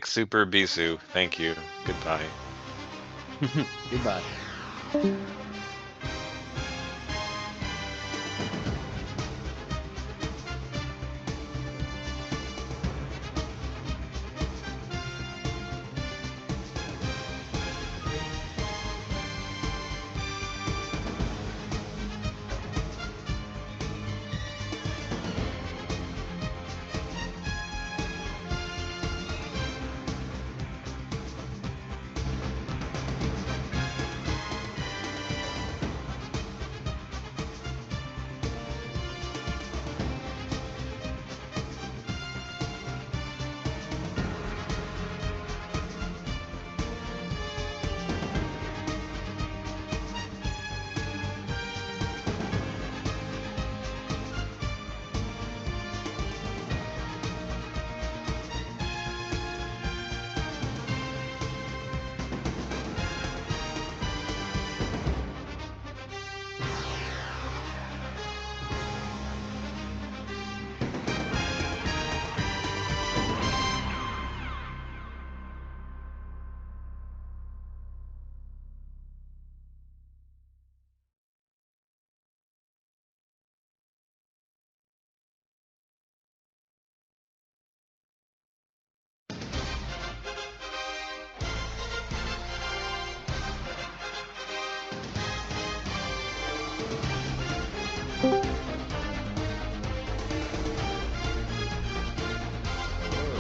Super Bisu. Thank you. Goodbye. Goodbye.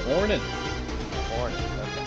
Morning. Morning. Okay.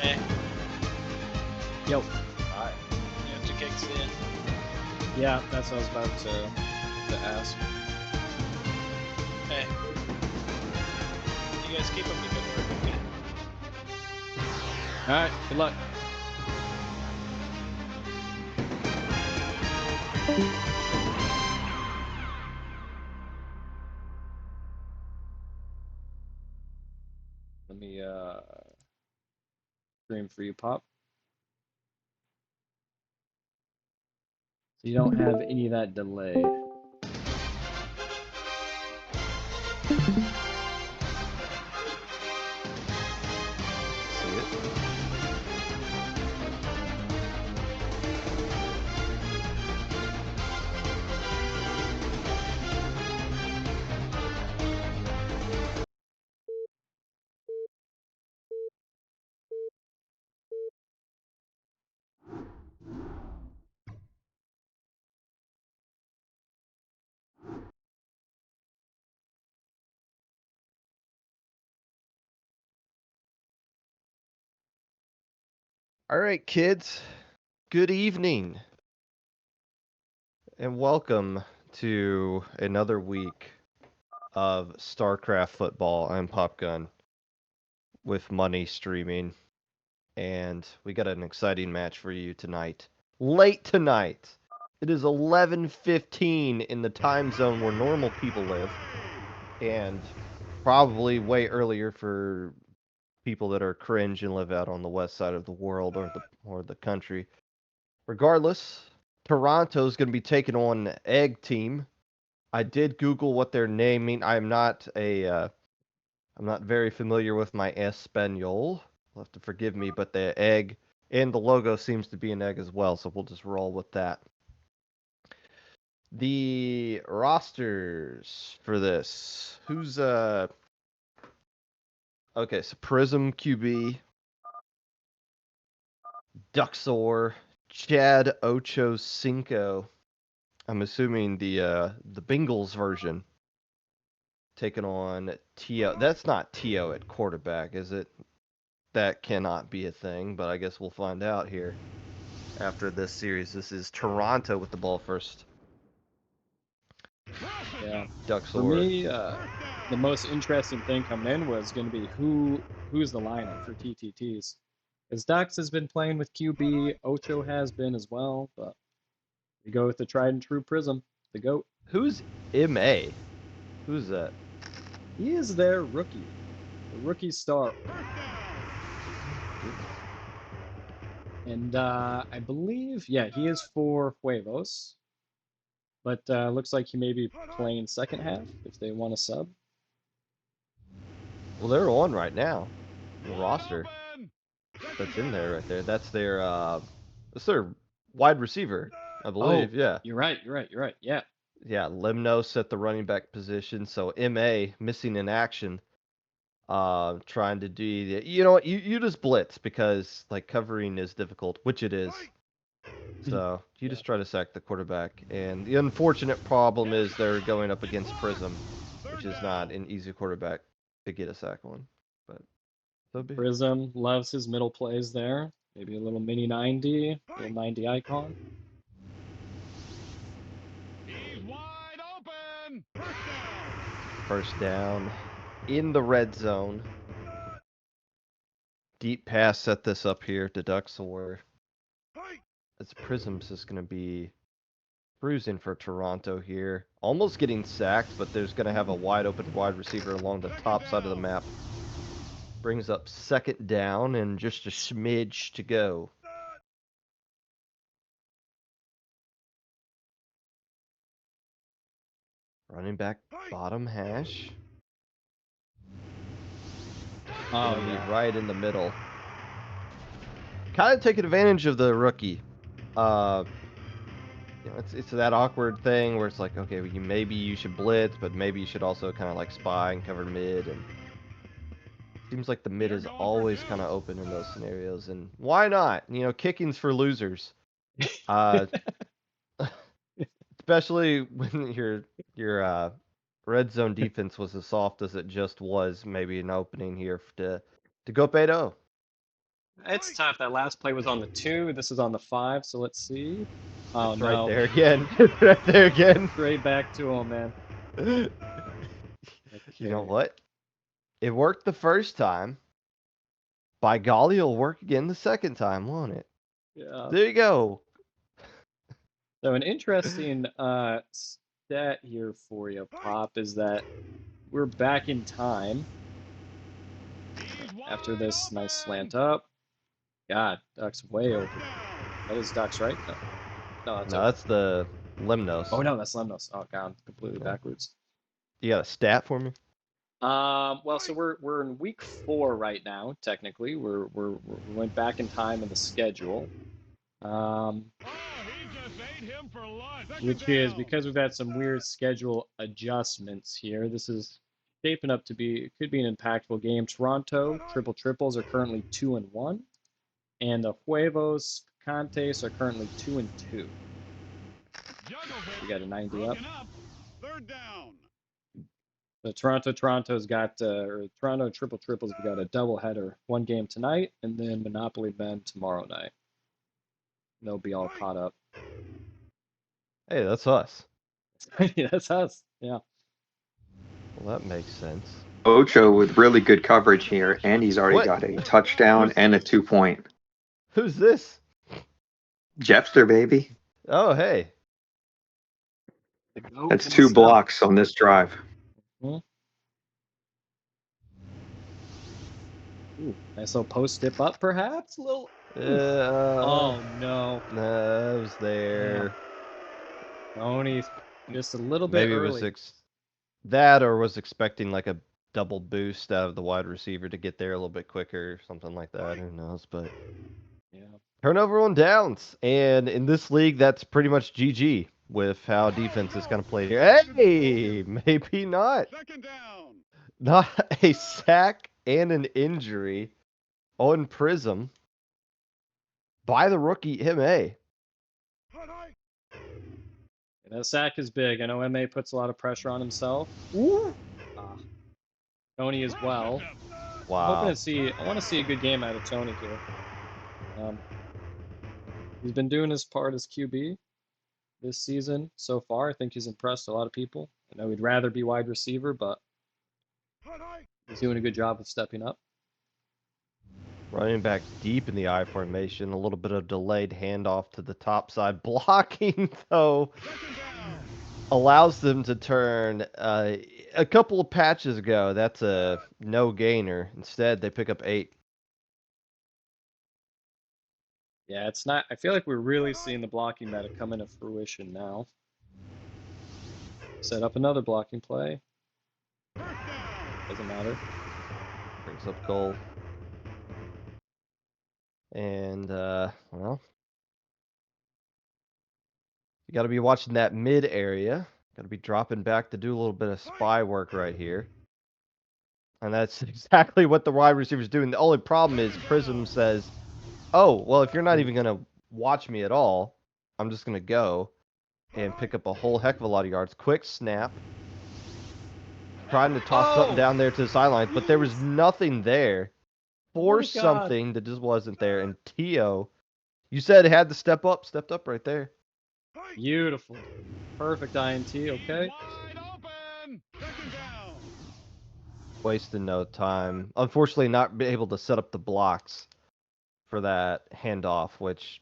Hey, Yo. Hi. Ninja kicks in. Yeah, that's what I was about to ask. Hey, you guys keep up the good work, okay? All right. Good luck. Let me stream for you, Pop. So you don't have any of that delay. See it? All right, kids. Good evening. And welcome to another week of StarCraft football. I'm Popgun with Money Streaming. And we got an exciting match for you tonight. Late tonight. It is 11:15 in the time zone where normal people live. And probably way earlier for people that are cringe and live out on the west side of the world or the country. Regardless, Toronto's going to be taking on an Egg team. I did Google what their name mean. I'm not very familiar with my Espanol, You'll have to forgive me, but the egg and the logo seems to be an egg as well, so we'll just roll with that. The rosters for this. Who's okay, so Prism QB, Duxor, Chad Ocho Cinco. I'm assuming the Bengals version. Taking on T.O. That's not T.O. at quarterback, is it? That cannot be a thing, but I guess we'll find out here after this series. This is Toronto with the ball first. Yeah. Duxor. For me, the most interesting thing coming in was going to be who's the lineup for TTTs. Because Dux has been playing with QB, Ocho has been as well, but we go with the tried and true Prism, the GOAT. Who's MA? Who's that? He is their rookie, the rookie star. And I believe, yeah, he is for Huevos. But looks like he may be playing second half if they want to sub. Well, they're on right now. The roster that's in there right there. That's their wide receiver, I believe. Oh, yeah. You're right. Yeah. Yeah, Limnos at the running back position. So MA missing in action. Trying to do the, you know what, you just blitz because like covering is difficult, which it is. So you just try to sack the quarterback, and the unfortunate problem is they're going up against Prism, which is not an easy quarterback to get a sack on. But so be it. Prism loves his middle plays there. Maybe a little mini 90, little 90 icon. He's wide open. First down in the red zone. Deep pass set this up here to Duxor. As Prism's just going to be cruising for Toronto here. Almost getting sacked, but there's going to have a wide open wide receiver along the top side of the map. Brings up second down and just a smidge to go. Running back bottom hash. Oh, Gonna be yeah. right in the middle. Kind of taking advantage of the rookie. You know, it's that awkward thing where it's like, okay, maybe you should blitz, but maybe you should also kind of like spy and cover mid. And seems like the mid is always kind of open in those scenarios. And why not? You know, kicking's for losers. Especially when your red zone defense was as soft as it just was. Maybe an opening here to go up 8-0. It's tough. That last play was on the 2. This is on the 5, so let's see. Oh, It's no. right there again. It's right there again. Straight back to him, man. You know what? It worked the first time. By golly, it'll work again the second time, won't it? Yeah. There you go. So an interesting stat here for you, Pop, is that we're back in time after this nice slant up. God, Duck's way open. That is Duck's, right? No, that's No, open. that's the Limnos. Oh no, that's Lemnos. Oh god, completely backwards. You got a stat for me? Well, so we're in week 4 right now. Technically, we went back in time in the schedule. Which is because we've had some weird schedule adjustments here. This is shaping up to be, could be an impactful game. Toronto triples are currently 2-1, and the Huevos Picantes are currently 2-2. We got a 90 up. Third down. The Toronto's got or Toronto triples. We got a doubleheader, one game tonight, and then Monopoly Ben tomorrow night. They'll be all caught up. Hey, that's us. Yeah, that's us. Yeah. Well, that makes sense. Ocho with really good coverage here, and he's already got a touchdown and a 2-point. Who's this? Jeffster, baby. Oh, hey. That's 2 blocks on this drive. Ooh, nice little post dip up, perhaps. A little. Oh no. No, it was there. Only just a little bit Maybe early. it was that, or was expecting like a double boost out of the wide receiver to get there a little bit quicker, something like that. Who knows? But Yeah. turnover on downs, and in this league, that's pretty much GG with how defense is going to play here. Hey, maybe not. Second down. Not a sack and an injury on Prism by the rookie MA. And that sack is big. I know MA puts a lot of pressure on himself. Tony as well. Wow. I want to see a good game out of Tony here. He's been doing his part as QB this season so far. I think he's impressed a lot of people. I know he'd rather be wide receiver, but he's doing a good job of stepping up. Running back deep in the I formation, a little bit of delayed handoff to the top side. Blocking, though, allows them to turn a couple of patches ago. That's a no gainer. Instead, they pick up 8. Yeah, it's not. I feel like we're really seeing the blocking meta come into fruition now. Set up another blocking play. Doesn't matter. Brings up goal. And, well, you got to be watching that mid area. Got to be dropping back to do a little bit of spy work right here. And that's exactly what the wide receiver's doing. The only problem is Prism says, oh, well, if you're not even going to watch me at all, I'm just going to go and pick up a whole heck of a lot of yards. Quick snap. Trying to toss something down there to the sideline, but there was nothing there. Forced something that just wasn't there. And Tio, you said it had to step up. Stepped up right there. Beautiful. Perfect INT, okay? Wide open. Second down. Wasting no time. Unfortunately, not be able to set up the blocks for that handoff, which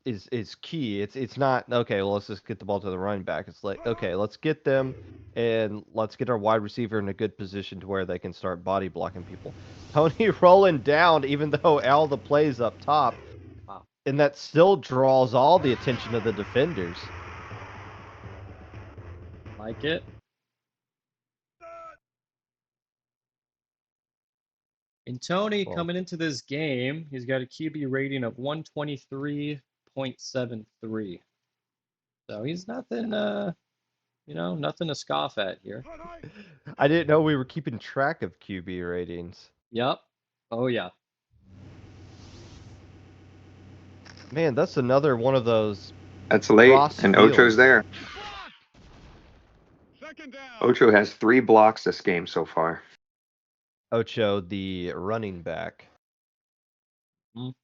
is key. It's not, okay, well, let's just get the ball to the running back. It's like, okay, let's get them and let's get our wide receiver in a good position to where they can start body blocking people. Tony rolling down, even though all the plays up top. Wow. And that still draws all the attention of the defenders. Like it. And Tony, coming into this game, he's got a QB rating of 123.73. So he's nothing, nothing to scoff at here. I didn't know we were keeping track of QB ratings. Yep. Oh, yeah. Man, that's another one of those. That's late, and Ocho's there. Second down. Ocho has 3 blocks this game so far. Ocho, the running back. Mhm.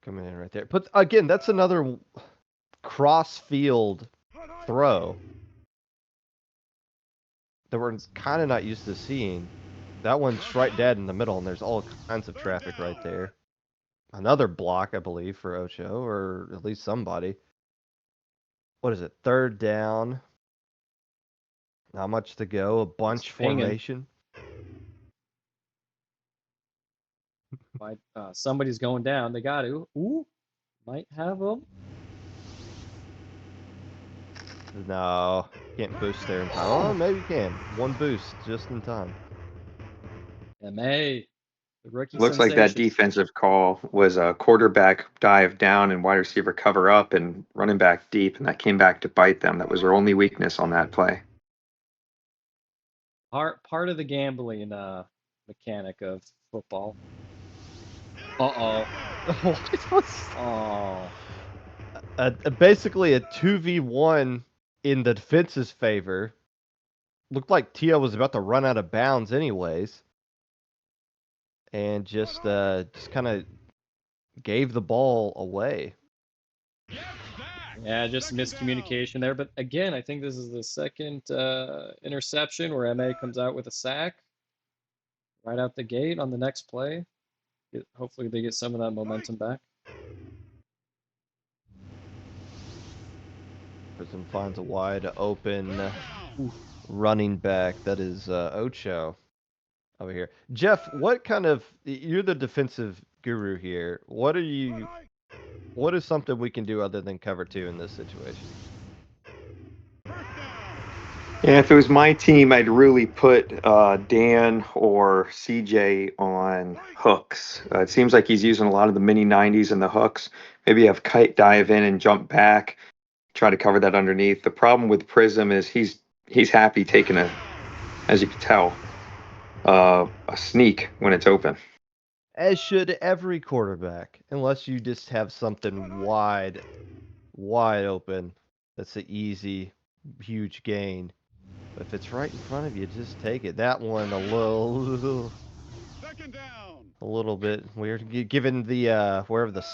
Coming in right there. But again, that's another cross-field throw that we're kind of not used to seeing. That one's right dead in the middle, and there's all kinds of traffic right there. Another block, I believe, for Ocho, or at least somebody. What is it? Third down. Not much to go. A bunch formation. Somebody's going down. They got to. Ooh, might have them. No, can't boost there in time. Oh, maybe you can. One boost just in time. MA, the rookie Looks like that sensation. defensive call was a quarterback dive down and wide receiver cover up and running back deep, and that came back to bite them. That was their only weakness on that play. Part of the gambling mechanic of football. Uh-oh. Oh. Basically a 2v1 in the defense's favor. Looked like Tio was about to run out of bounds anyways. And just kind of gave the ball away. Yeah, just miscommunication there. But again, I think this is the second interception where MA comes out with a sack right out the gate on the next play. Hopefully they get some of that momentum back. Prism finds a wide open running back. That is Ocho over here. Jeff, what kind of, you're the defensive guru here. What is something we can do other than cover 2 in this situation? Yeah, if it was my team, I'd really put Dan or CJ on hooks. It seems like he's using a lot of the mini 90s and the hooks. Maybe have Kite dive in and jump back, try to cover that underneath. The problem with Prism is he's happy taking a, as you can tell, a sneak when it's open. As should every quarterback, unless you just have something wide open. That's an easy, huge gain. But if it's right in front of you, just take it. That one a Second down. little bit weird. Given the wherever the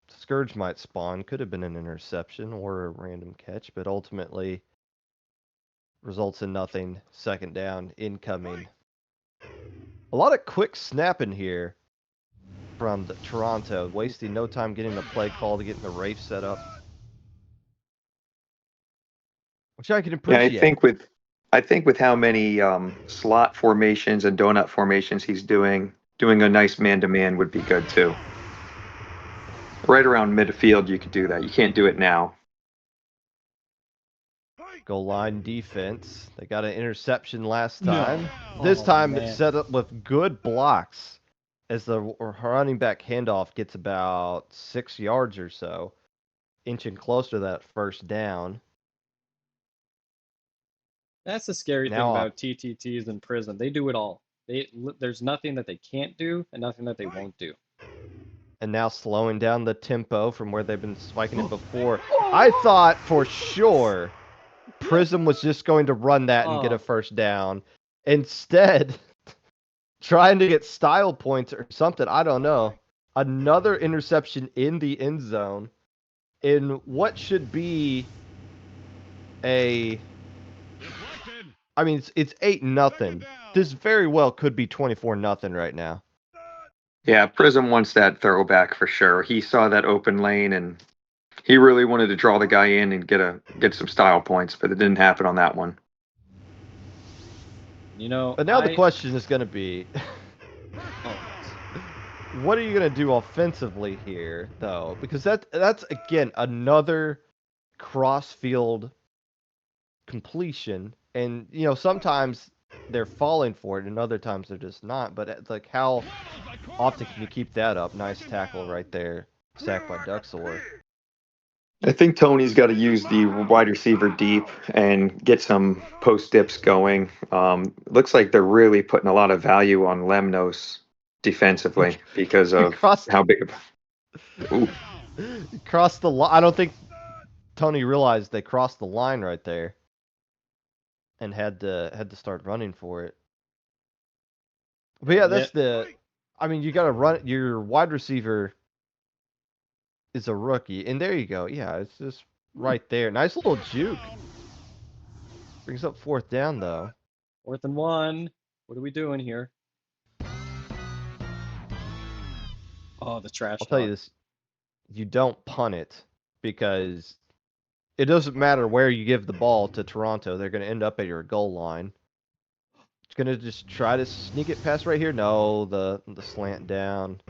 Scourge might spawn, could have been an interception or a random catch, but ultimately results in nothing. Second down, incoming. A lot of quick snapping here from Toronto, wasting no time getting the play call to getting the Rafe set up, which I can Yeah, appreciate. I think with how many slot formations and donut formations he's doing a nice man-to-man would be good too. Right around midfield, you could do that. You can't do it now. Goal line defense. They got an interception last No. time. This Oh, time man. it's set up with good blocks as the running back handoff gets about 6 yards or so, inching closer to that first down. That's the scary thing Now, about TTTs in prison. They do it all. There's nothing that they can't do and nothing that they won't do. And now slowing down the tempo from where they've been spiking it before. I thought for sure Prism was just going to run that and get a first down. Instead, trying to get style points or something. I don't know. Another interception in the end zone in what should be a. I mean, it's 8-0. This very well could be 24-0 right now. Yeah, Prism wants that throwback for sure. He saw that open lane and he really wanted to draw the guy in and get some style points, but it didn't happen on that one. But now the question is going to be, what are you going to do offensively here, though? Because that's again another cross-field completion, and sometimes they're falling for it, and other times they're just not. But like, how often can you keep that up? Nice tackle right there, sacked by Duxor. I think Tony's got to use the wide receiver deep and get some post dips going. Looks like they're really putting a lot of value on Lemnos defensively because of how big of. Ooh. Crossed the line. I don't think Tony realized they crossed the line right there, and had to start running for it. But yeah, that's the. I mean, you got to run. Your wide receiver is a rookie, and there you go. Yeah, it's just right there. Nice little juke. Brings up fourth down though. 4th and 1. What are we doing here? Oh, the trash. I'll tell you this: you don't punt it, because it doesn't matter where you give the ball to Toronto; they're going to end up at your goal line. It's going to just try to sneak it past right here. No, the slant down.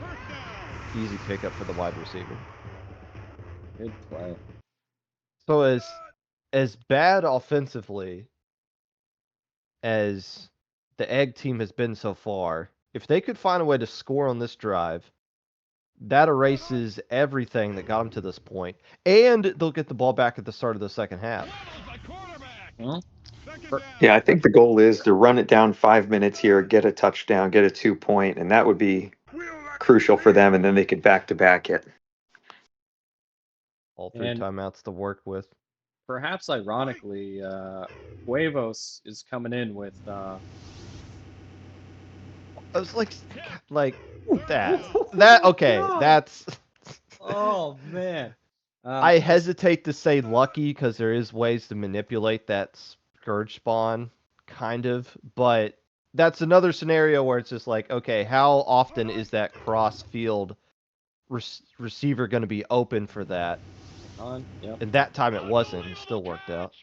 Easy pickup for the wide receiver. Good play. So as bad offensively as the Egg team has been so far, if they could find a way to score on this drive, that erases everything that got them to this point, and they'll get the ball back at the start of the second half. Yeah, I think the goal is to run it down 5 minutes here, get a touchdown, get a 2-point, and that would be crucial for them, and then they could back-to-back it. All 3 timeouts to work with. Perhaps ironically, Huevos is coming in with. I was like that. Okay, that's. Oh man. I hesitate to say lucky, because there is ways to manipulate that Scourge spawn, kind of, but that's another scenario where it's just like, okay, how often is that cross-field receiver going to be open for that? Yep. And that time it wasn't. It still worked out.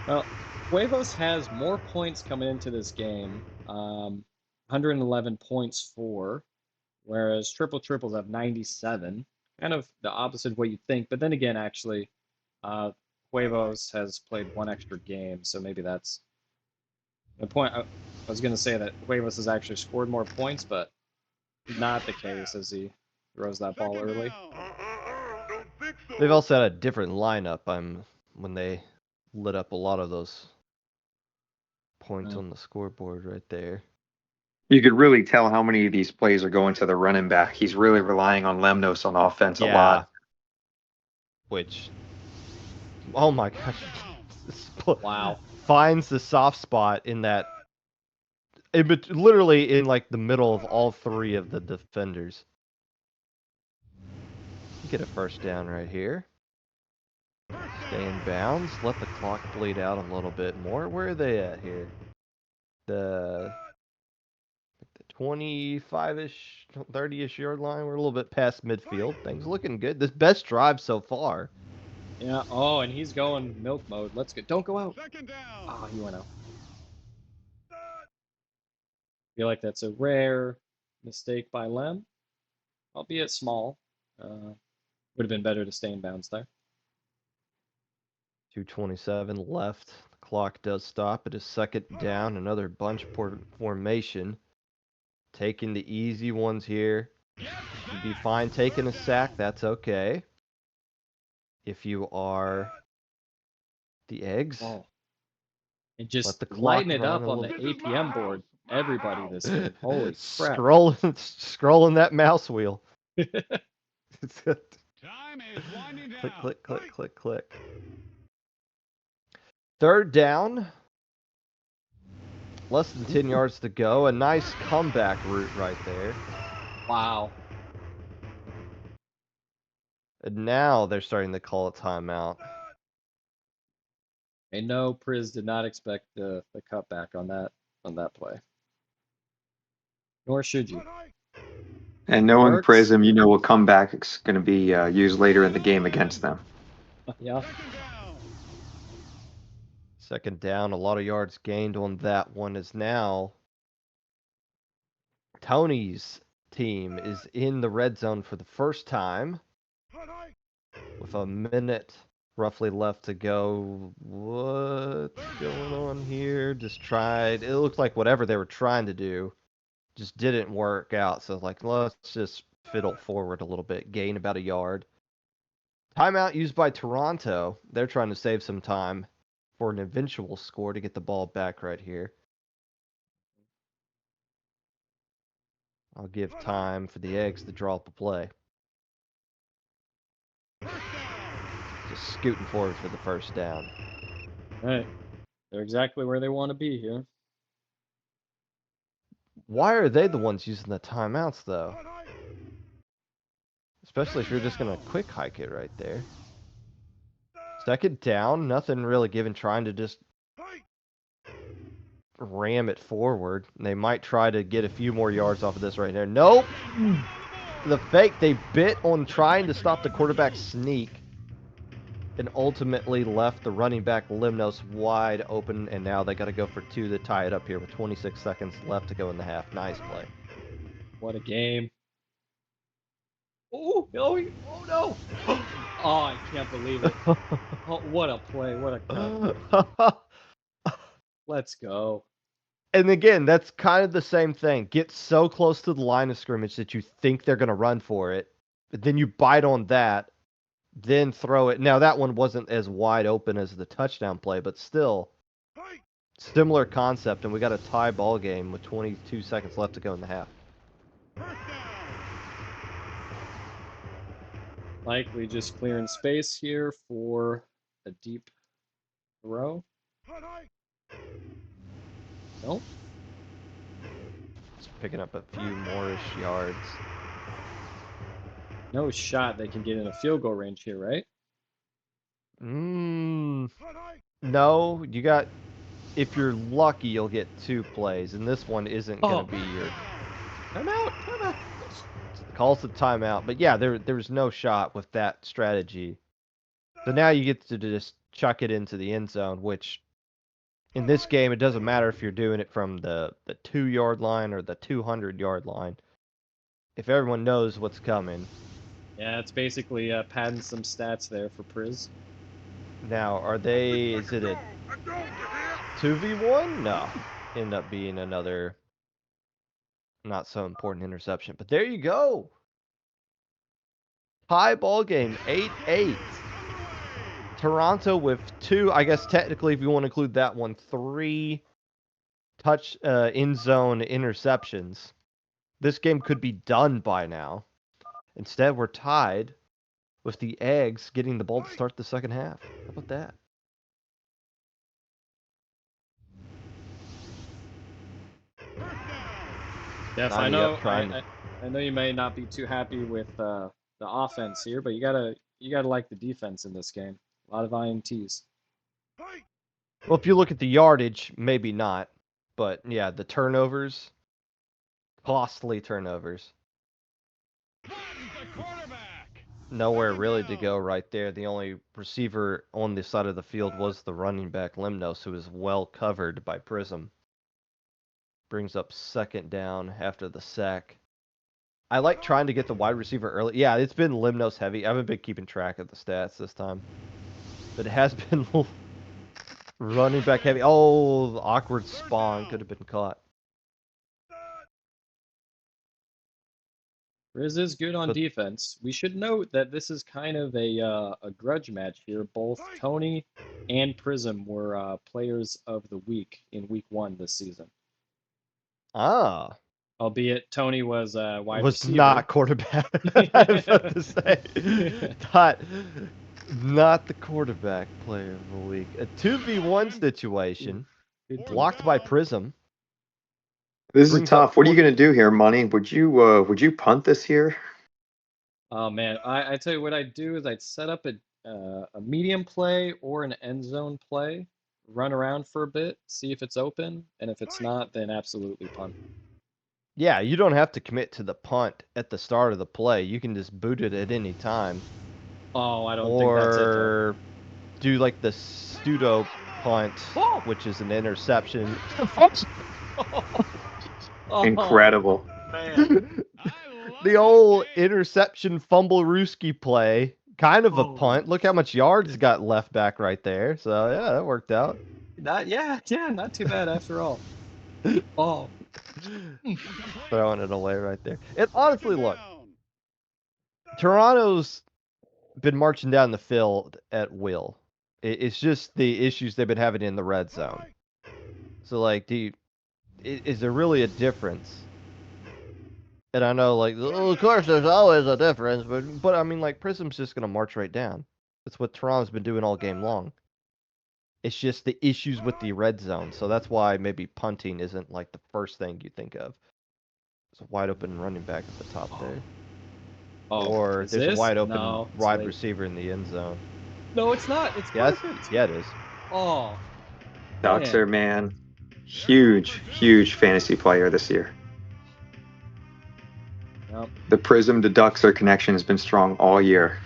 Well, Huevos has more points coming into this game. 111 points for, whereas Triple Triples have 97. Kind of the opposite of what you'd think. But then again, actually, Huevos has played one extra game, so maybe that's the point. I was going to say that Huevos has actually scored more points, but not the case as he throws that ball early. They've also had a different lineup when they lit up a lot of those points on the scoreboard right there. You could really tell how many of these plays are going to the running back. He's really relying on Lemnos on offense a lot. Which, oh my gosh, Wow. finds the soft spot in that, literally in like the middle of all three of the defenders. Get a first down right here. Stay in bounds. Let the clock bleed out a little bit more. Where are they at here? The 25-ish, 30-ish yard line. We're a little bit past midfield. Things looking good. This best drive so far. Yeah. Oh, and he's going milk mode. Let's go. Don't go out. Oh, he went out. Feel like that's a rare mistake by Lem, albeit small. Would have been better to stay in bounds there. 2:27 left. The clock does stop. It is second down. Another bunch formation. Taking the easy ones here. You'd be fine taking a sack. That's okay. If you are the eggs. Oh. And just let the clock lighten it run up a on the little APM board. Everybody this game. Holy crap. Scrolling that mouse wheel. Time is winding down. Click, click, click, click, click. Third down. Less than 10 yards to go. A nice comeback route right there. Wow. And now they're starting to call a timeout. And no, Priz did not expect the cutback on that play. Nor should you. And knowing Works. Prism, you know a comeback is going to be used later in the game against them. Yeah. Second down, a lot of yards gained on that one is now Tony's team is in the red zone for the first time with a minute roughly left to go. What's going on here? It looked like whatever they were trying to do just didn't work out. So like, let's just fiddle forward a little bit, gain about a yard. Timeout used by Toronto. They're trying to save some time for an eventual score to get the ball back right here. I'll give time for the eggs to draw up a play. Just scooting forward for the first down. Right. They're exactly where they want to be here. Why are they the ones using the timeouts, though? Especially if you're just going to quick hike it right there. Second down, nothing really given, trying to just ram it forward. They might try to get a few more yards off of this right there. Nope! The fake, they bit on trying to stop the quarterback sneak and ultimately left the running back Limnos wide open, and now they got to go for two to tie it up here with 26 seconds left to go in the half. Nice play. What a game. Oh no! Oh, I can't believe it. Oh, what a play. What a cut. Let's go. And again, that's kind of the same thing. Get so close to the line of scrimmage that you think they're going to run for it, but then you bite on that, then throw it. Now, that one wasn't as wide open as the touchdown play, but still, similar concept, and we got a tie ball game with 22 seconds left to go in the half. Likely just clearing space here for a deep throw. Nope. Just picking up a few more-ish yards. No shot they can get in a field goal range here, right? No, you got... If you're lucky, you'll get 2 plays, and this one isn't going to be your... Timeout! Calls the timeout, but yeah, there's no shot with that strategy. So now you get to just chuck it into the end zone, which in this game, it doesn't matter if you're doing it from the 2-yard line or the 200-yard line. If everyone knows what's coming. Yeah, it's basically padding some stats there for Priz. Now, are they? Is it a 2v1? No. End up being another not so important interception. But there you go. Tie ball game, 8-8. Toronto with 2, I guess technically if you want to include that one, 3 touch end zone interceptions. This game could be done by now. Instead, we're tied with the Eggs getting the ball to start the second half. How about that? Jeff, I Signing know up, trying I know you may not be too happy with the offense here, but you gotta like the defense in this game. A lot of INTs. Well, if you look at the yardage, maybe not. But yeah, the turnovers, costly turnovers. Nowhere really to go right there. The only receiver on this side of the field was the running back Limnos, who was well covered by Prism. Brings up second down after the sack. I like trying to get the wide receiver early. Yeah, it's been Limnos heavy. I haven't been keeping track of the stats this time. But it has been running back heavy. Oh, the awkward spawn could have been caught. Riz is good on But- defense. We should note that this is kind of a grudge match here. Both Tony and Prism were players of the week in week 1 this season. Ah. Albeit Tony was wide Was receiver. not quarterback. I was about to say. Not the quarterback player of the week. A 2v1 situation. Good team. Blocked by Prism. This is Brings up tough. What are you four- going to do here, Money? Would you punt this here? Oh man, I tell you what I'd do is I'd set up a medium play or an end zone play, run around for a bit, see if it's open, and if it's not, then absolutely punt. Yeah, you don't have to commit to the punt at the start of the play. You can just boot it at any time. Oh, I don't think that's it. Though. Or do like the pseudo punt, Oh! which is an interception. Oh, Incredible. man. The old interception fumble Rooski play. Kind of a Oh. punt. Look how much yards got left back right there. So yeah, that worked out. Not not too bad after all. Oh, Throwing it away right there. And honestly, look, Toronto's been marching down the field at will. It's just the issues they've been having in the red zone. So like, is there really a difference? And I know, like, oh, of course, there's always a difference, but I mean, like, Prism's just gonna march right down. That's what Toronto's been doing all game long. It's just the issues with the red zone, so that's why maybe punting isn't like the first thing you think of. It's a wide open running back at the top there, or is there's this? a wide open No, it's wide late. receiver in the end zone. No, it's not. It's Yeah, perfect. yeah, it is. Oh, Doxer, man. Huge fantasy player this year. Yep. The Prism to Duxer connection has been strong all year.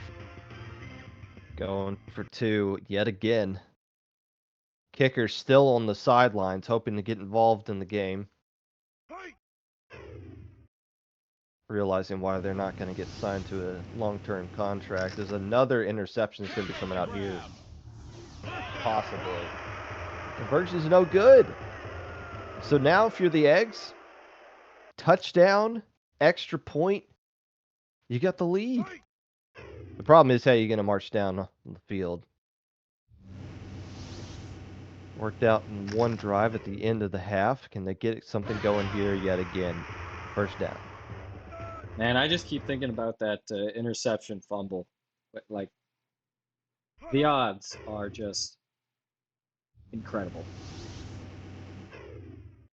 Going for 2 yet again. Kicker still on the sidelines, hoping to get involved in the game. Realizing why they're not going to get signed to a long-term contract. There's another interception that's going to be coming out here. Possibly. Conversion's no good. So now if you're the Eggs, touchdown, extra point, you got the lead. The problem is how you're going to march down the field. Worked out in one drive at the end of the half. Can they get something going here yet again? First down. Man, I just keep thinking about that interception fumble. But, like, the odds are just incredible.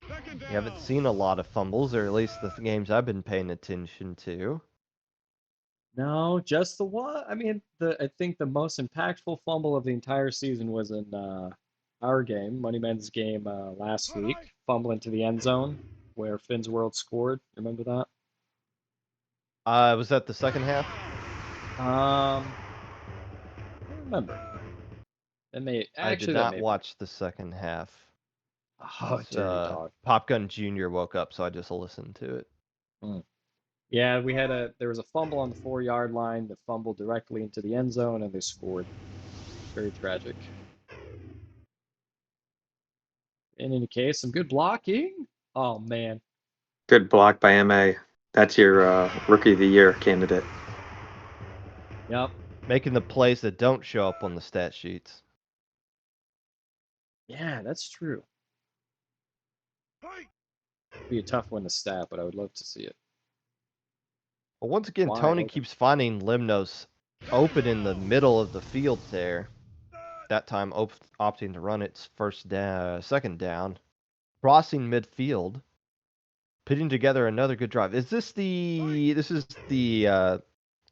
You haven't seen a lot of fumbles, or at least the games I've been paying attention to. No, just the one. I mean, I think the most impactful fumble of the entire season was in our game, Moneyman's game last week, fumble into the end zone where Finn's World scored. Remember that? Was that the second half? I don't remember. I did not watch the second half. Oh, dirty dog. Popgun Jr. woke up, so I just listened to it. Yeah, there was a fumble on the 4-yard line that fumbled directly into the end zone, and they scored. Very tragic. In any case, some good blocking. Oh, man. Good block by MA. That's your Rookie of the Year candidate. Yep. Making the plays that don't show up on the stat sheets. Yeah, that's true. It'd be a tough one to stat, but I would love to see it. Well, once again, Wide Tony open. keeps finding Limnos open in the middle of the field there. That time opting to run its second down. Crossing midfield. Putting together another good drive. This is the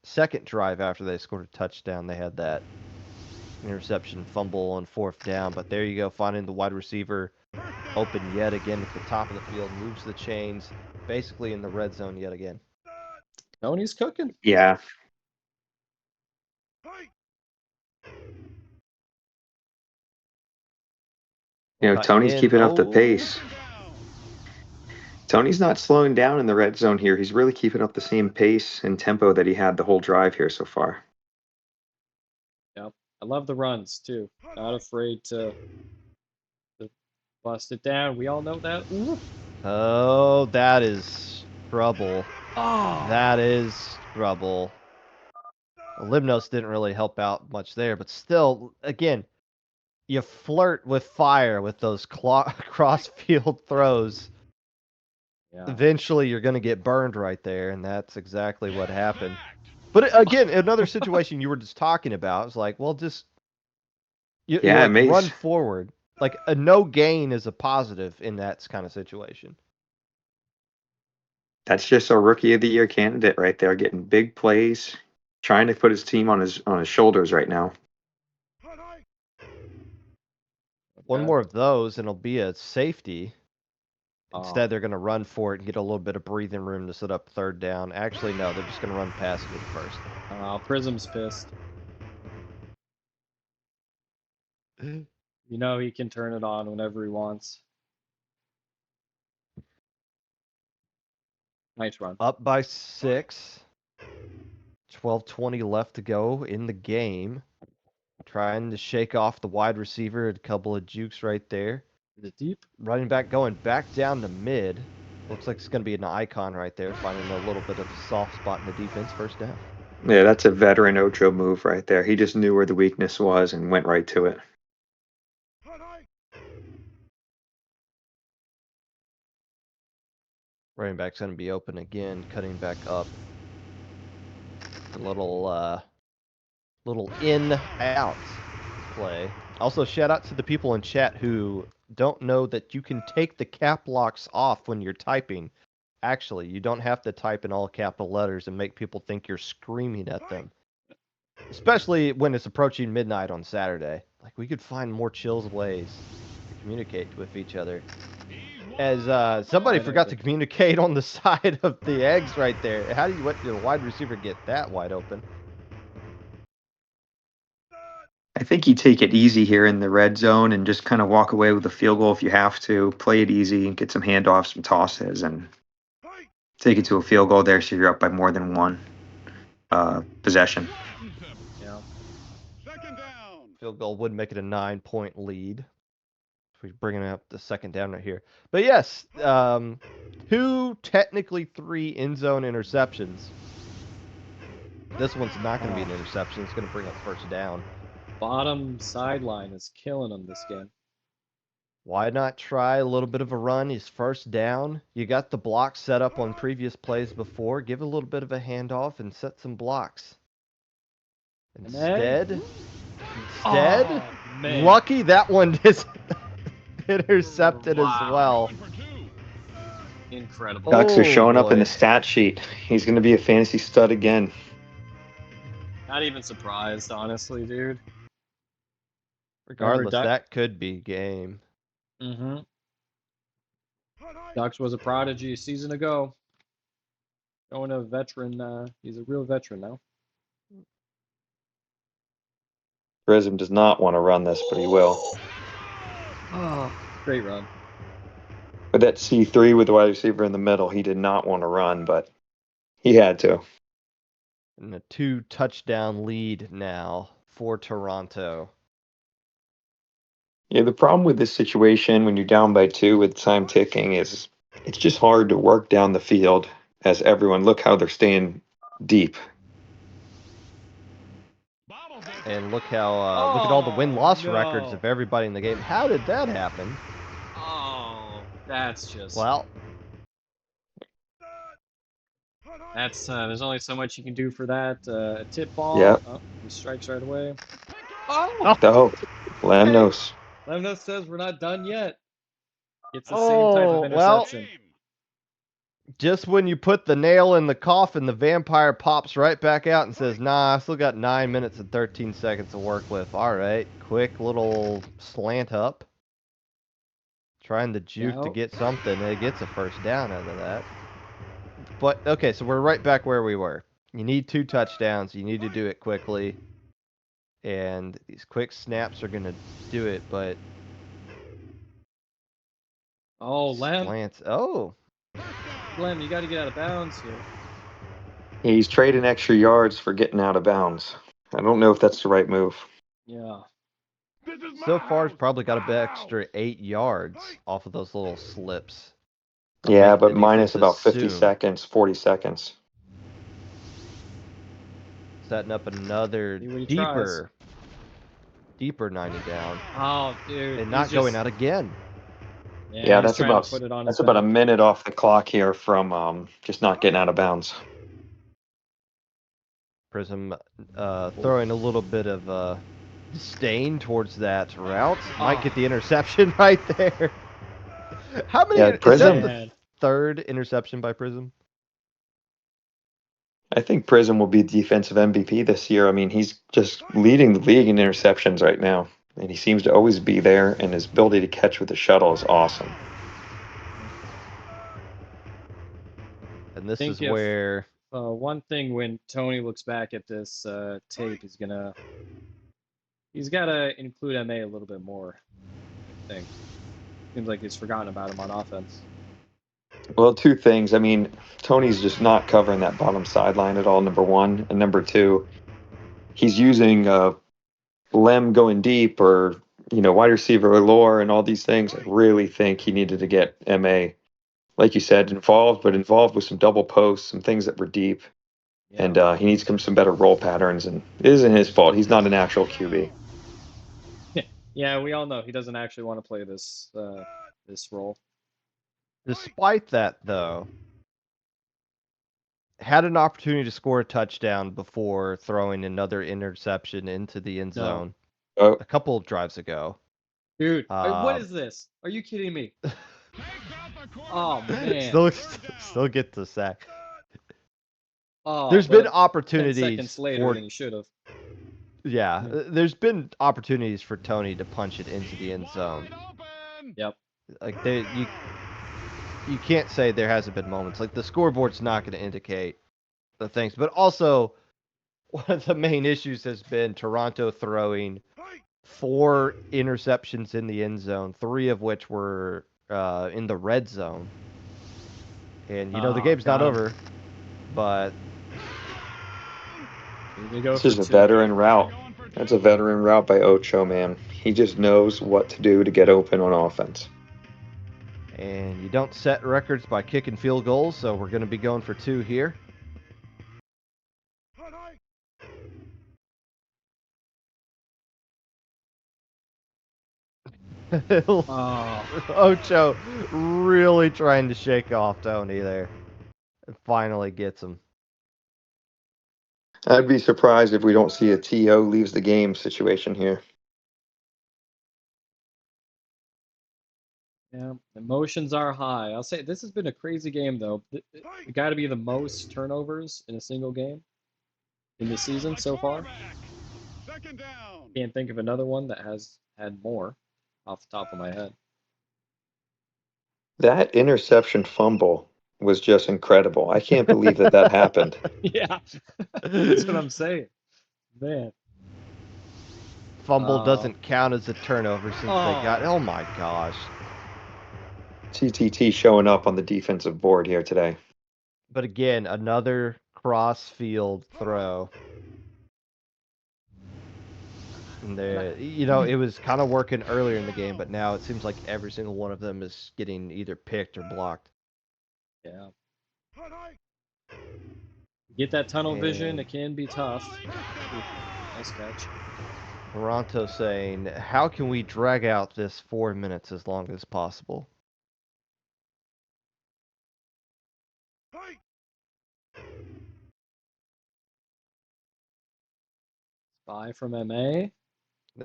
second drive after they scored a touchdown. They had that interception fumble on fourth down. But there you go, finding the wide receiver open yet again at the top of the field. Moves the chains. Basically in the red zone yet again. Tony's cooking. Yeah. Tony's keeping up the pace. Tony's not slowing down in the red zone here. He's really keeping up the same pace and tempo that he had the whole drive here so far. Yep. I love the runs, too. Not afraid to bust it down. We all know that. Ooh. Oh, that is trouble. Oh. That is trouble. Limnos didn't really help out much there, but still, again, you flirt with fire with those cross-field throws. Yeah. Eventually, you're going to get burned right there, and that's exactly what happened. But again, another situation you were just talking about is like, well, just you run forward. Like a no gain is a positive in that kind of situation. That's just a Rookie of the Year candidate right there, getting big plays, trying to put his team on his shoulders right now. One more of those, and it'll be a safety. Oh. Instead, they're going to run for it and get a little bit of breathing room to set up third down. Actually, no, they're just going to run past it first. Prism's pissed. You know he can turn it on whenever he wants. Nice run. Up by 6. 12:20 left to go in the game. Trying to shake off the wide receiver. A couple of jukes right there. Is it deep? Running back going back down to mid. Looks like it's going to be an icon right there. Finding a little bit of a soft spot in the defense. First down. Yeah, that's a veteran Ocho move right there. He just knew where the weakness was and went right to it. Running back's going to be open again, cutting back up. A little in out play. Also, shout out to the people in chat who don't know that you can take the cap locks off when you're typing. Actually, you don't have to type in all capital letters and make people think you're screaming at them. Especially when it's approaching midnight on Saturday. Like, we could find more chills ways to communicate with each other. As somebody forgot to communicate on the side of the eggs right there. How do you let your wide receiver get that wide open? I think you take it easy here in the red zone and just kind of walk away with a field goal if you have to. Play it easy and get some handoffs, some tosses, and take it to a field goal there so you're up by more than one possession. Yeah. Field goal would make it a 9-point lead. If we're bringing up the second down right here. But yes, 2, technically 3 end zone interceptions. This one's not going to be an interception. It's going to bring up first down. Bottom sideline is killing him this game. Why not try a little bit of a run? He's first down. You got the blocks set up on previous plays before. Give a little bit of a handoff and set some blocks. Instead, lucky that one is intercepted as well. Incredible. Ducks are showing up in the stat sheet. He's going to be a fantasy stud again. Not even surprised, honestly, dude. Regardless, that could be game. Mm-hmm. Ducks was a prodigy a season ago. Going a veteran. He's a real veteran now. Prism does not want to run this, but he will. Oh, great run. With that C3 with the wide receiver in the middle, he did not want to run, but he had to. And a 2-touchdown lead now for Toronto. Yeah, the problem with this situation when you're down by 2 with time ticking is it's just hard to work down the field as everyone. Look how they're staying deep. And look how look at all the win-loss records no. of everybody in the game. How did that happen? Oh, that's just. Well, That's there's only so much you can do for that. A tip ball. Yeah. Oh, he strikes right away. Oh. Oh, Lamnos. Lemnos says we're not done yet. It's the same type of well, interception. just when you put the nail in the coffin, the vampire pops right back out and says, "Nah, I still got 9 minutes and 13 seconds to work with." All right, quick little slant up. Trying to juke to Yep. get something. It gets a first down out of that. But, okay, so we're right back where we were. You need 2 touchdowns. You need to do it quickly. And these quick snaps are going to do it, but... Oh, Lem. Slants. Oh! Lem, you got to get out of bounds here. He's trading extra yards for getting out of bounds. I don't know if that's the right move. Yeah. So far, he's probably got an extra 8 yards off of those little slips. Yeah, Making but the minus defense about 50 assume. seconds, 40 seconds. Setting up another See what he deeper 90 down. Oh, dude. And not going out again. Yeah, he's that's trying about to put it on that's his about a back. minute off the clock here from just not getting out of bounds. Prism throwing a little bit of disdain towards that route. Might get the interception right there. How many? Yeah, Is that Prism. the third interception by Prism? I think Prism will be defensive MVP this year. I mean, he's just leading the league in interceptions right now, and he seems to always be there. And his ability to catch with the shuttle is awesome. And this Think is where one thing when Tony looks back at this tape, he's got to include MA a little bit more. I think seems like he's forgotten about him on offense. Well, 2 things. I mean, Tony's just not covering that bottom sideline at all, number 1. And number 2, he's using Lem going deep or, wide receiver lore and all these things. I really think he needed to get MA, like you said, involved, but involved with some double posts, some things that were deep. Yeah. And he needs some better roll patterns. And it isn't his fault. He's not a natural QB. Yeah, we all know he doesn't actually want to play this role. despite that, though, had an opportunity to score a touchdown before throwing another interception into the end zone a couple of drives ago. Dude, what is this? Are you kidding me? Oh, man. Still get the sack. Oh, There's been 10 opportunities seconds later than he should have. Yeah, there's been opportunities for Tony to punch it into the end zone. Yep. Like you can't say there hasn't been moments. Like the scoreboard's not going to indicate the things, but also one of the main issues has been Toronto throwing 4 interceptions in the end zone, 3 of which were in the red zone. And the game's not over, but this is a veteran route. That's a veteran route by Ocho, man. He just knows what to do to get open on offense. And you don't set records by kicking field goals, so we're going to be going for 2 here. Ocho really trying to shake off Tony there. And finally gets him. I'd be surprised if we don't see a TO leaves the game situation here. Yeah, emotions are high. I'll say this has been a crazy game, though. It got to be the most turnovers in a single game in the season so far. Can't think of another one that has had more off the top of my head. That interception fumble was just incredible. I can't believe that happened. Yeah, that's what I'm saying. Man. Fumble doesn't count as a turnover since they got... Oh, my gosh. TTT showing up on the defensive board here today. But again, another cross-field throw. And it was kind of working earlier in the game, but now it seems like every single one of them is getting either picked or blocked. Yeah. Get that tunnel vision, And- it can be tough. Ooh, nice catch. Toronto saying, how can we drag out this 4 minutes as long as possible? Spy from MA.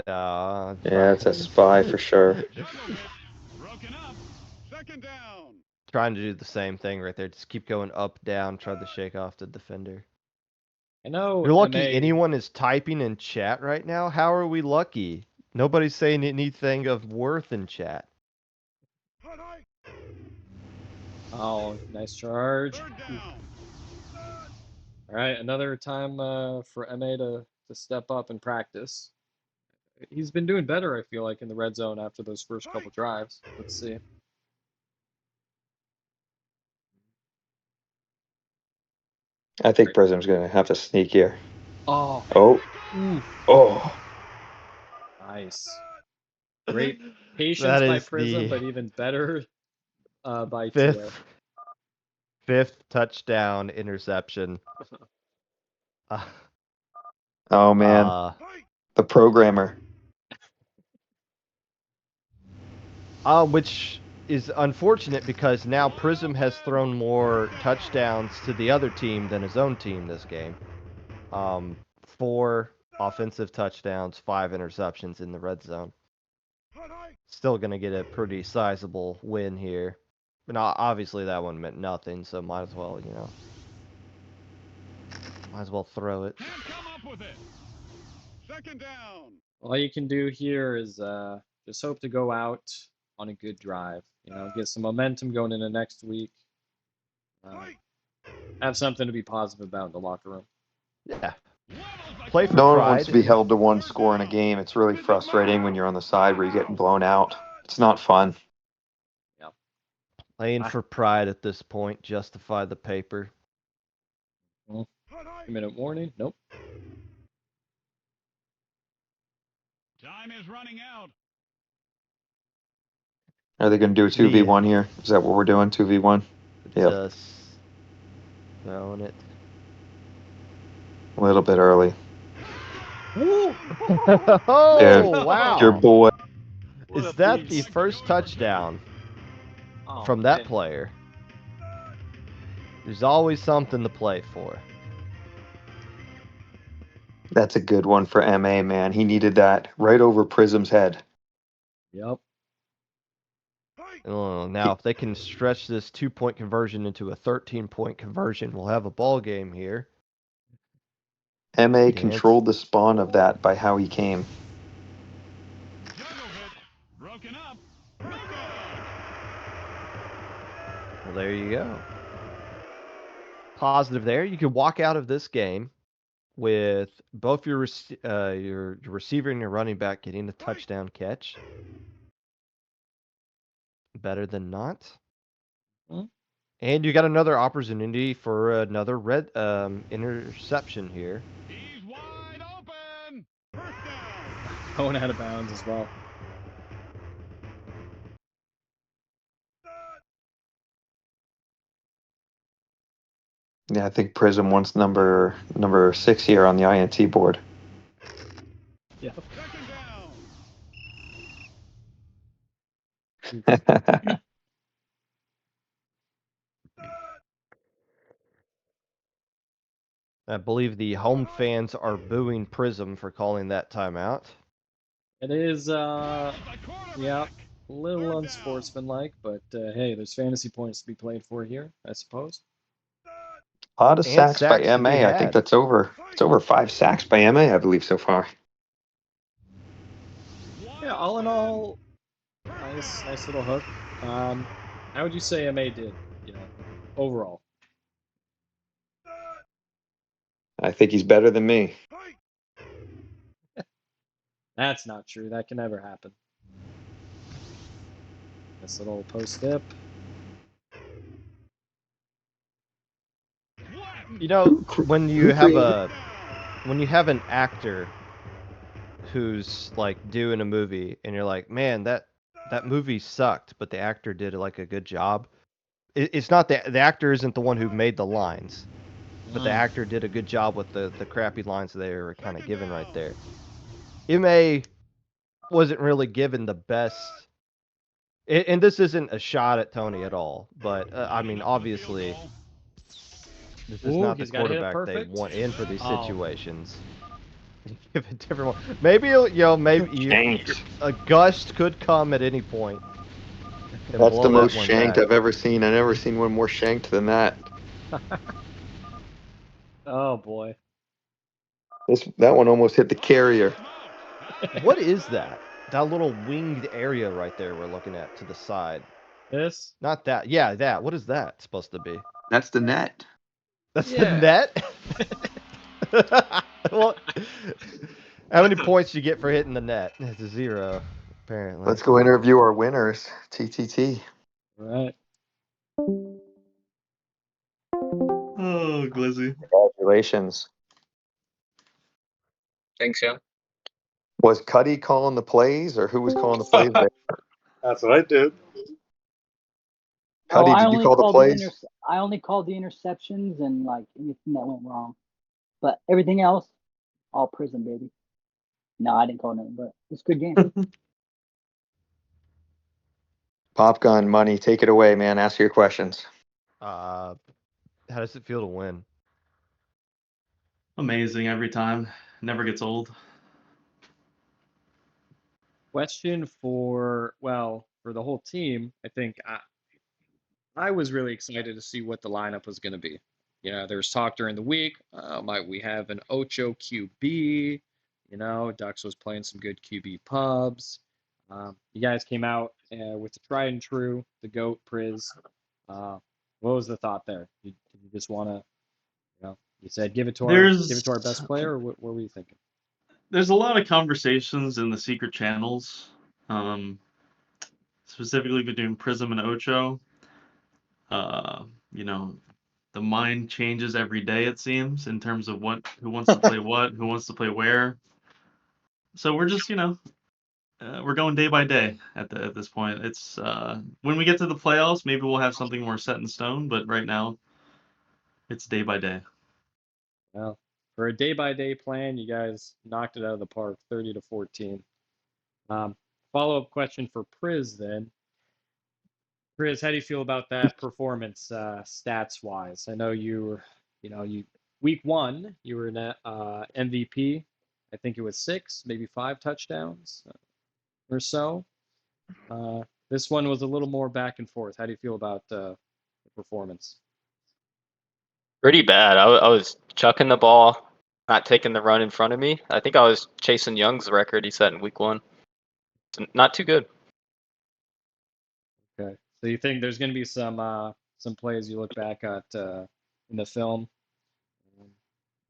Yeah, it's a spy for sure. Broken up. Second down. Trying to do the same thing right there. Just keep going up, down, try to shake off the defender. I know You're lucky MA, anyone is typing in chat right now. How are we lucky? Nobody's saying anything of worth in chat. Oh, nice charge. Third down. All right, another time for MA to step up and practice. He's been doing better, I feel like, in the red zone after those first couple drives. Let's see. I think Prism's going to have to sneak here. Oh, Oh, ooh, oh. nice. Great patience That by is Prism, the but even better by TA. fifth touchdown interception. Oh, man. The programmer. Which is unfortunate because now Prism has thrown more touchdowns to the other team than his own team this game. 4 offensive touchdowns, 5 interceptions in the red zone. Still going to get a pretty sizable win here. But obviously that one meant nothing, so might as well, might as well throw it. Can't come up with it. Second down. All you can do here is just hope to go out on a good drive. Get some momentum going into next week. Have something to be positive about in the locker room. Yeah. Play for No one pride. wants to be held to one score in a game. It's really frustrating when you're on the side where you're getting blown out. It's not fun. Playing for pride at this point. Justify the paper. 2-minute warning. Nope. Time is running out. Are they going to do a 2v1 here? Is that what we're doing? 2v1? Yep. Just throwing it. A little bit early. Oh, Yeah. wow. Your boy. Is that the first touchdown from that player? There's always something to play for. That's a good one for MA, man. He needed that right over Prism's head. Yep. Now, if they can stretch this 2-point conversion into a 13-point conversion, we'll have a ball game here. MA controlled the spawn of that by how he came. Broken up. Well, there you go. Positive there. You could walk out of this game with both your receiver and your running back getting a touchdown catch. Better than not. And you got another opportunity for another red interception here. He's wide open. Going out of bounds as well. Yeah, I think Prism wants number 6 here on the INT board. Yeah. I believe the home fans are booing Prism for calling that timeout. It is, yeah, a little unsportsmanlike, but hey, there's fantasy points to be played for here, I suppose. A lot of sacks by sacks to be MA. I think had. that's over. It's over 5 sacks by MA, I believe, so far. Yeah, all in all, nice little hook. How would you say MA did, overall? I think he's better than me. That's not true. That can never happen. This little post dip. When you have an actor who's like doing a movie and you're like, man, that movie sucked, but the actor did like a good job. It's not the actor isn't the one who made the lines, but the actor did a good job with the crappy lines they were kind of given right there. MA wasn't really given the best, and this isn't a shot at Tony at all, but I mean, obviously, this is Ooh, not the he's got to hit it quarterback they perfect. want in for these Oh. situations. Give a different one. Maybe Shanked. a gust could come at any point. And That's blow the that most one shanked back. I've ever seen. I've never seen one more shanked than that. Oh boy. That one almost hit the carrier. What is that? That little winged area right there we're looking at to the side. This? Not that. Yeah, that. What is that supposed to be? That's the net. That's the Yeah. net? Well, how many points you get for hitting the net? It's a 0, apparently. Let's go interview our winners. TTT. All right. Oh, Glizzy. Congratulations. Thanks, yeah. Was Cuddy calling the plays, or who was calling the plays there? That's what I did. Cuddy, I did you only call the called plays? I only called the interceptions and like anything that went wrong, but everything else, all prison, baby. No, I didn't call nothing, but it's a good game. Pop gun money. Take it away, man. Ask your questions. How does it feel to win? Amazing every time. Never gets old. Question for the whole team. I think I was really excited to see what the lineup was going to be. You know, there was talk during the week. Might we have an Ocho QB? You know, Ducks was playing some good QB pubs. You guys came out with the tried and true, the GOAT Priz. What was the thought there? Did you just want to, you said give it to our best player, or what were you thinking? There's a lot of conversations in the secret channels, specifically between Prism and Ocho. You know, the mind changes every day, it seems, in terms of who wants to play what, who wants to play where. So we're just, we're going day by day at this point. It's when we get to the playoffs, maybe we'll have something more set in stone. But right now, it's day by day. Well, for a day-by-day plan, you guys knocked it out of the park, 30-14. Follow-up question for Priz then. Priz, how do you feel about that performance, stats-wise? I know you week 1 you were an MVP. I think it was 6, maybe 5 touchdowns or so. This one was a little more back and forth. How do you feel about the performance? Pretty bad. I was chucking the ball, not taking the run in front of me. I think I was chasing Young's record he set in week 1. It's not too good. Okay. So you think there's going to be some plays you look back at in the film? You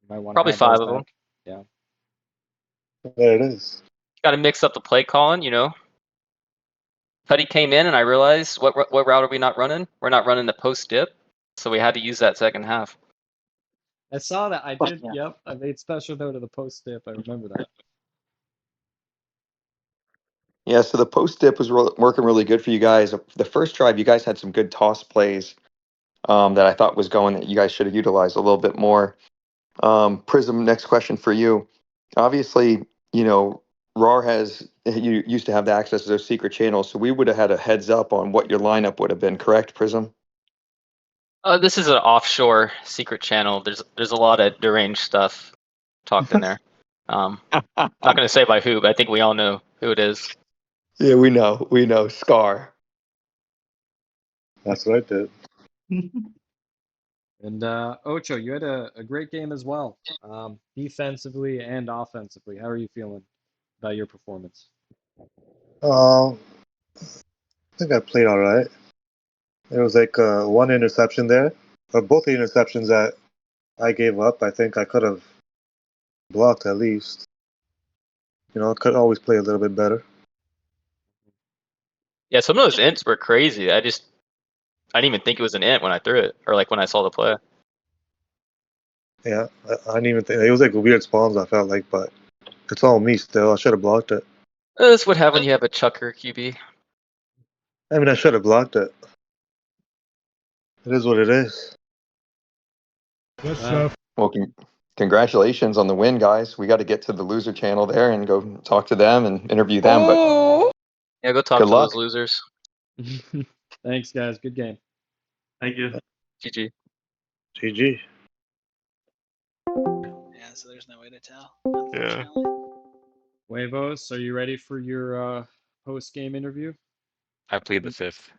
might want to Probably have 5 those of them. back. Yeah. There it is. Got to mix up the play calling, Cuddy came in and I realized what route are we not running? We're not running the post dip, so we had to use that second half. I saw that. I did. Yeah. Yep. I made special note of the post dip. I remember that. Yeah, so the post dip was working really good for you guys. The first drive, you guys had some good toss plays that I thought was going that you guys should have utilized a little bit more. Prism, next question for you. Obviously, RAR you used to have the access to those secret channels, so we would have had a heads up on what your lineup would have been, correct, Prism? This is an offshore secret channel. There's a lot of deranged stuff talked in there. Not going to say by who, but I think we all know who it is. Yeah, we know. Scar. That's what I did. And Ocho, you had a great game as well, defensively and offensively. How are you feeling about your performance? I think I played all right. There was like one interception there, but both the interceptions that I gave up, I think I could have blocked at least. I could always play a little bit better. Yeah, some of those ints were crazy. I didn't even think it was an int when I threw it, or like when I saw the play. Yeah, I didn't even think it was like weird spawns. I felt like, but It's all me still. I should have blocked it. That's what happens when you have a chucker QB. I mean, I should have blocked it. It is what it is. Well, Well, congratulations on the win, guys. We got to get to the loser channel there and go talk to them and interview them. But Yeah, go talk good to luck. those losers. thanks, guys. Good game. Thank you. GG. GG. Yeah, so there's no way to tell. Yeah. Unfortunately. Huevos, are you ready for your post-game interview? I plead the fifth.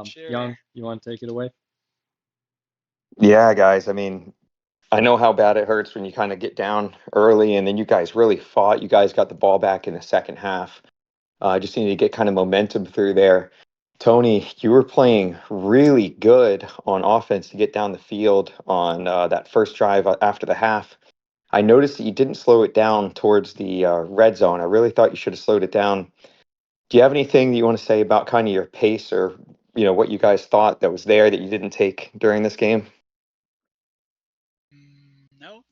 Sure. Young, you want to take it away? Yeah, guys. I mean, I know how bad it hurts when you kind of get down early and then you guys really fought. You guys got the ball back in the second half. Just needed to get kind of momentum through there. Tony, you were playing really good on offense to get down the field on that first drive after the half. I noticed that you didn't slow it down towards the red zone. I really thought you should have slowed it down. Do you have anything that you want to say about kind of your pace or what you guys thought that was there that you didn't take during this game? No.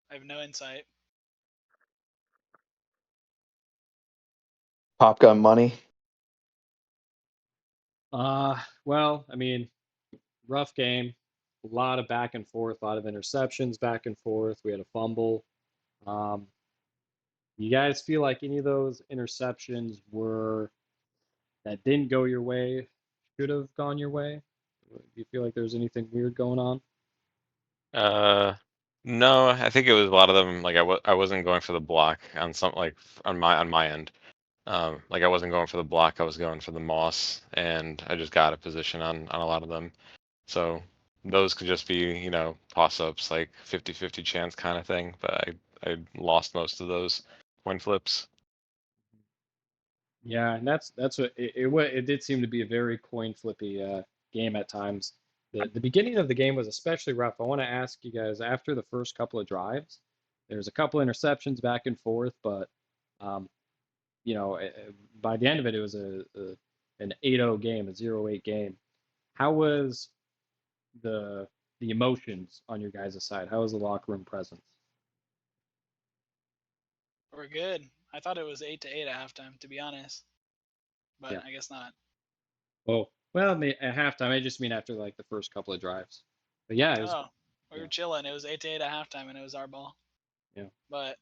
I have no insight. Pop gun money. Well, I mean, rough game. A lot of back and forth, a lot of interceptions back and forth. We had a fumble. You guys feel like any of those interceptions that didn't go your way should have gone your way? Do you feel like there's anything weird going on? No, I think it was a lot of them. Like I wasn't going for the block on some on my end. Like I wasn't going for the block. I was going for the moss, and I just got a position on a lot of them. So those could just be toss-ups, like 50-50 chance kind of thing. But I lost most of those coin flips. Yeah, and that's what it did seem to be a very coin flippy game at times. The beginning of the game was especially rough. I want to ask you guys after the first couple of drives, there's a couple interceptions back and forth, but um, by the end of it, it was an 8-0 game, a 0-8 game. How was the emotions on your guys' side? How was the locker room presence? We're good. I thought it was 8-8 at halftime, to be honest. But Yeah. I guess not. Well, I mean, at halftime, I just mean after like the first couple of drives. But yeah, it was. We were chilling. It was 8-8 at halftime, and it was our ball. Yeah. But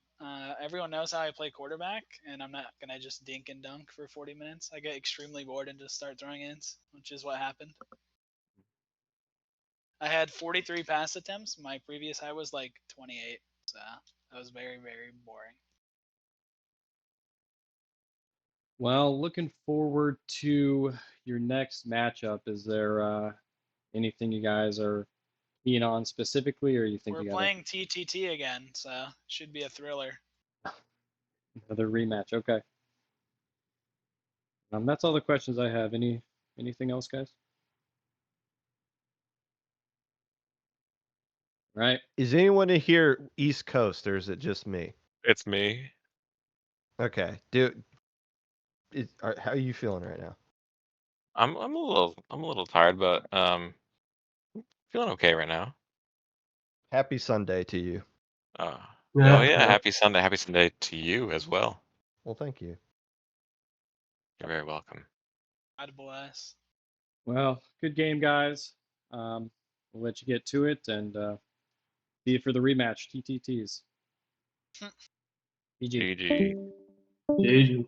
everyone knows how I play quarterback, and I'm not gonna just dink and dunk for 40 minutes. I get extremely bored and just start throwing ins, which is what happened. I had 43 pass attempts. My previous high was like 28, so that was very, very boring. Well, looking forward to your next matchup. Is there anything you guys are keen on specifically, or you think We're you got playing TTT again, so should be a thriller. another rematch? Okay. That's all the questions I have. Anything else, guys? Right. Is anyone in here East Coast, or is it just me? It's me. Okay, how are you feeling right now? I'm a little tired, but feeling okay right now. Happy Sunday to you. Oh yeah, happy Sunday to you as well. Well, thank you. You're very welcome. God bless. Well, good game, guys. We'll let you get to it and see you for the rematch. TTTs. GG. GG. GG.